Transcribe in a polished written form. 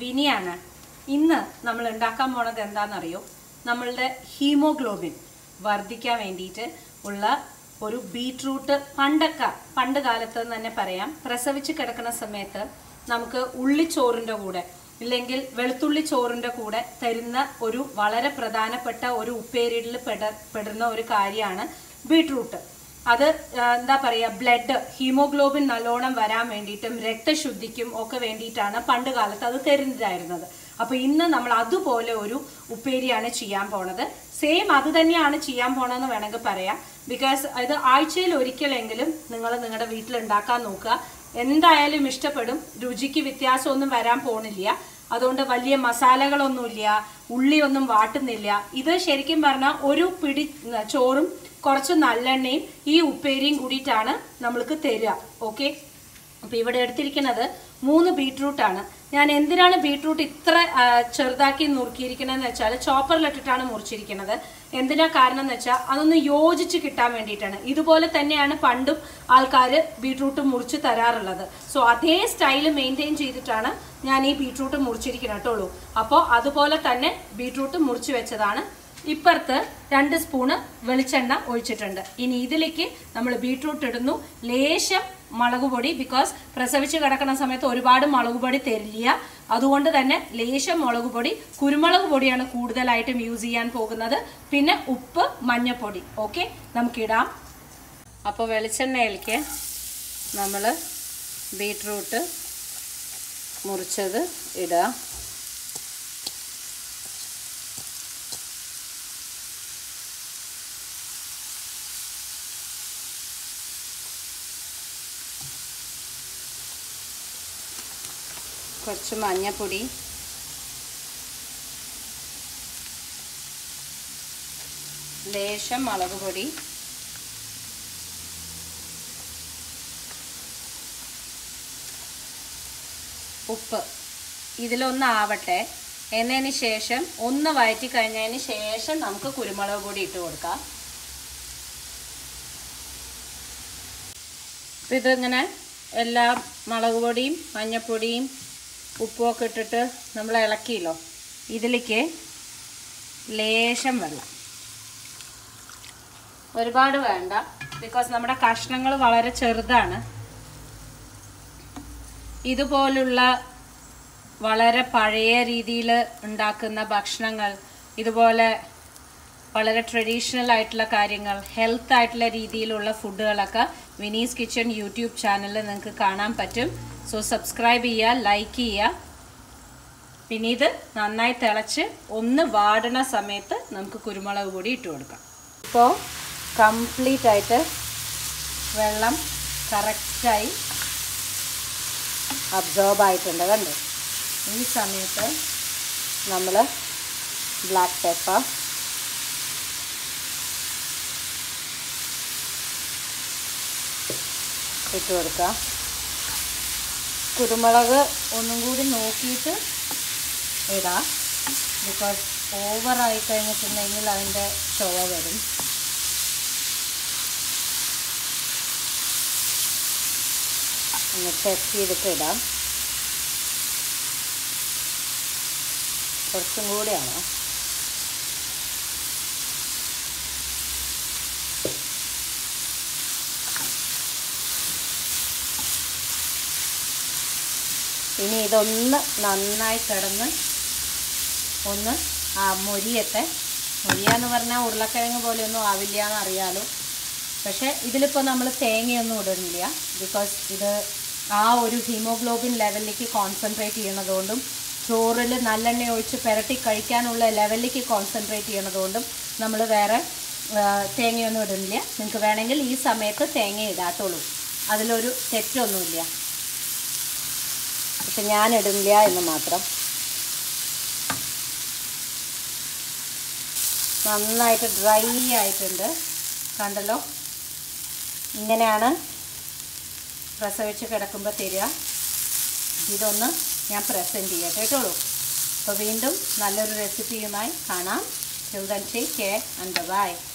വിനിയാണ്. ഇന്ന് നമ്മൾ ഉണ്ടാക്കാൻ പോണത് എന്താണെന്നറിയോ? നമ്മളുടെ ഹീമോഗ്ലോബിൻ വർദ്ധിക്കാൻ വേണ്ടിയിട്ട് ഉള്ള ഒരു ബീട്രൂട്ട്. പണ്ട് കാലത്ത് തന്നെ പറയാം, പ്രസവിച്ച് കിടക്കുന്ന സമയത്ത് നമുക്ക് ഉള്ളിച്ചോറിൻ്റെ കൂടെ ഇല്ലെങ്കിൽ വെളുത്തുള്ളി ചോറിൻ്റെ കൂടെ തരുന്ന ഒരു വളരെ പ്രധാനപ്പെട്ട ഒരു ഉപ്പേരിയിൽ പെടുന്ന ഒരു കാര്യമാണ് ബീട്രൂട്ട്. അത് എന്താ പറയുക, ബ്ലഡ് ഹീമോഗ്ലോബിൻ നല്ലോണം വരാൻ വേണ്ടിയിട്ടും രക്തശുദ്ധിക്കും ഒക്കെ വേണ്ടിയിട്ടാണ് പണ്ട് കാലത്ത് അത് തരുന്നതായിരുന്നത്. അപ്പോൾ ഇന്ന് നമ്മൾ അതുപോലെ ഒരു ഉപ്പേരിയാണ് ചെയ്യാൻ പോണത്. സെയിം അത് തന്നെയാണ് ചെയ്യാൻ പോണതെന്ന് വേണമെങ്കിൽ പറയാം. ബിക്കോസ് ഇത് ആഴ്ചയിൽ ഒരിക്കലെങ്കിലും നിങ്ങൾ നിങ്ങളുടെ വീട്ടിൽ ഉണ്ടാക്കാൻ നോക്കുക. എന്തായാലും ഇഷ്ടപ്പെടും. രുചിക്ക് വ്യത്യാസമൊന്നും വരാൻ പോണില്ല. അതുകൊണ്ട് വലിയ മസാലകളൊന്നുമില്ല, ഉള്ളിയൊന്നും വാട്ടുന്നില്ല. ഇത് ശരിക്കും പറഞ്ഞാൽ ഒരു പിടി ചോറും കുറച്ച് നല്ലെണ്ണയും ഈ ഉപ്പേരിയും കൂടിയിട്ടാണ് നമ്മൾക്ക് തരിക. ഓക്കെ, അപ്പോൾ ഇവിടെ എടുത്തിരിക്കുന്നത് 3 ബീട്രൂട്ടാണ്. ഞാൻ എന്തിനാണ് ബീട്രൂട്ട് ഇത്ര ചെറുതാക്കി നുറുക്കിയിരിക്കണമെന്ന് വെച്ചാൽ ചോപ്പറിലിട്ടിട്ടാണ് മുറിച്ചിരിക്കുന്നത്. എന്തിനാ കാരണം എന്ന് വെച്ചാൽ അതൊന്ന് യോജിച്ച് കിട്ടാൻ വേണ്ടിയിട്ടാണ്. ഇതുപോലെ തന്നെയാണ് പണ്ടും ആൾക്കാർ ബീട്രൂട്ട് മുറിച്ച് തരാറുള്ളത്. സോ അതേ സ്റ്റൈല് മെയിൻറ്റെയിൻ ചെയ്തിട്ടാണ് ഞാൻ ഈ ബീട്രൂട്ട് മുറിച്ചിരിക്കുന്നത് കേട്ടോളൂ. അപ്പോൾ അതുപോലെ തന്നെ ബീട്രൂട്ട് മുറിച്ച് വെച്ചതാണ്. ഇപ്പുറത്ത് 2 സ്പൂണ് വെളിച്ചെണ്ണ ഒഴിച്ചിട്ടുണ്ട്. ഇനി ഇതിലേക്ക് നമ്മൾ ബീട്രൂട്ട് ഇടുന്നു. ലേശം മുളക് പൊടി, ബിക്കോസ് പ്രസവിച്ച് കിടക്കുന്ന സമയത്ത് ഒരുപാട് മുളക് പൊടി തരില്ല. അതുകൊണ്ട് തന്നെ ലേശം മുളക് പൊടി, കുരുമുളക് പൊടിയാണ് കൂടുതലായിട്ടും യൂസ് ചെയ്യാൻ പോകുന്നത്. പിന്നെ ഉപ്പ്, മഞ്ഞൾപ്പൊടി. ഓക്കെ, നമുക്കിടാം. അപ്പോൾ വെളിച്ചെണ്ണയിലേക്ക് നമ്മൾ ബീട്രൂട്ട് മുറിച്ചത് ഇടുക. കുറച്ച് മഞ്ഞൾപ്പൊടി, ലേശം മുളക് പൊടി, ഉപ്പ്. ഇതിലൊന്ന് ആവട്ടെ. എന്നതിന് ശേഷം ഒന്ന് വഴറ്റി കഴിഞ്ഞതിന് ശേഷം നമുക്ക് കുരുമുളക് പൊടി ഇട്ട് കൊടുക്കാം. അപ്പം ഇതിങ്ങനെ എല്ലാ മുളക് പൊടിയും മഞ്ഞൾപ്പൊടിയും ഉപ്പുമൊക്കെ ഇട്ടിട്ട് നമ്മൾ ഇളക്കിയല്ലോ. ഇതിലേക്ക് ലേശം വെള്ളം, ഒരുപാട് വേണ്ട, ബിക്കോസ് നമ്മുടെ കഷ്ണങ്ങൾ വളരെ ചെറുതാണ്. ഇതുപോലുള്ള വളരെ പഴയ രീതിയിൽ ഉണ്ടാക്കുന്ന ഭക്ഷണങ്ങൾ, ഇതുപോലെ വളരെ ട്രഡീഷണൽ ആയിട്ടുള്ള കാര്യങ്ങൾ, ഹെൽത്ത് ആയിട്ടുള്ള രീതിയിലുള്ള ഫുഡുകളൊക്കെ വിനീസ് കിച്ചൺ യൂട്യൂബ് ചാനലിൽ നിങ്ങൾക്ക് കാണാൻ പറ്റും. സോ സബ്സ്ക്രൈബ് ചെയ്യുക, ലൈക്ക് ചെയ്യുക. പിന്നെ ഇത് നന്നായി തിളച്ച് ഒന്ന് വാടണ സമയത്ത് നമുക്ക് കുരുമുളക് പൊടി ഇട്ട് കൊടുക്കാം. ഇപ്പോൾ കംപ്ലീറ്റ് ആയിട്ട് വെള്ളം കറക്റ്റായി അബ്സോർബ് ആയിട്ടുണ്ട്. കണ്ടോ? ഈ സമയത്ത് നമ്മൾ ബ്ലാക്ക് പെപ്പർ, ഇട്ട് കൊടുക്കാം. കുരുമുളക് ഒന്നും കൂടി നോക്കിയിട്ട് ഇടാം, ബിക്കോസ് ഓവറായി കഴിഞ്ഞിട്ടുണ്ടെങ്കിൽ അതിൻ്റെ ചുവ വരും. ഒന്ന് ചെക്ക് ചെയ്തിട്ട് ഇടാം. കുറച്ചും കൂടിയാണ്. ഇനി ഇതൊന്ന് നന്നായി കിടന്ന് ഒന്ന് മൊരിയട്ടെ. മൊരിയാന്ന് പറഞ്ഞാൽ ഉരുളക്കിഴങ്ങ് പോലെയൊന്നും ആവില്ല എന്നറിയാലോ. പക്ഷേ ഇതിലിപ്പോൾ നമ്മൾ തേങ്ങയൊന്നും ഇടുന്നില്ല, ബിക്കോസ് ഇത് ആ ഒരു ഹീമോഗ്ലോബിൻ ലെവലിലേക്ക് കോൺസെൻട്രേറ്റ് ചെയ്യണതുകൊണ്ടും ചോറിൽ നല്ലെണ്ണ ഒഴിച്ച് പുരട്ടി കഴിക്കാനുള്ള ലെവലിലേക്ക് കോൺസെൻട്രേറ്റ് ചെയ്യണതുകൊണ്ടും നമ്മൾ വേറെ തേങ്ങയൊന്നും ഇടുന്നില്ല. നിങ്ങൾക്ക് വേണമെങ്കിൽ ഈ സമയത്ത് തേങ്ങ ഇടാത്തുള്ളൂ, അതിലൊരു തെറ്റൊന്നുമില്ല. പക്ഷെ ഞാൻ ഇടുന്നില്ല എന്ന് മാത്രം. നന്നായിട്ട് ഡ്രൈ ആയിട്ടുണ്ട്, കണ്ടല്ലോ. ഇങ്ങനെയാണ് പ്രസവിച്ച് കിടക്കുമ്പോൾ തരിക. ഇതൊന്ന് ഞാൻ പ്രസൻറ്റ് ചെയ്യാം കേട്ടോളൂ. അപ്പോൾ വീണ്ടും നല്ലൊരു റെസിപ്പിയുമായി കാണാം. Till then, take care and bye-bye.